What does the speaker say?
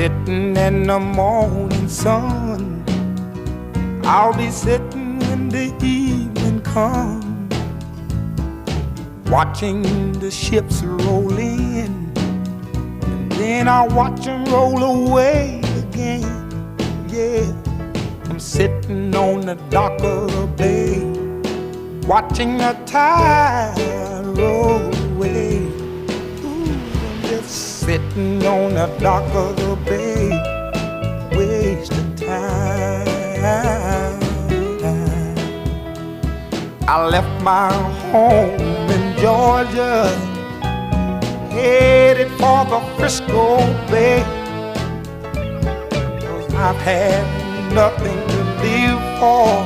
sitting in the morning sun. I'll be sitting when the evening comes, watching the ships roll in, and then I'll watch them roll away again. Yeah, I'm sitting on the dock of the bay, watching the tide roll away. Ooh, I'm just sitting on the dock of the bay, wasting time. I left my home in Georgia, headed for the Frisco Bay, 'cause I've had nothing to live for.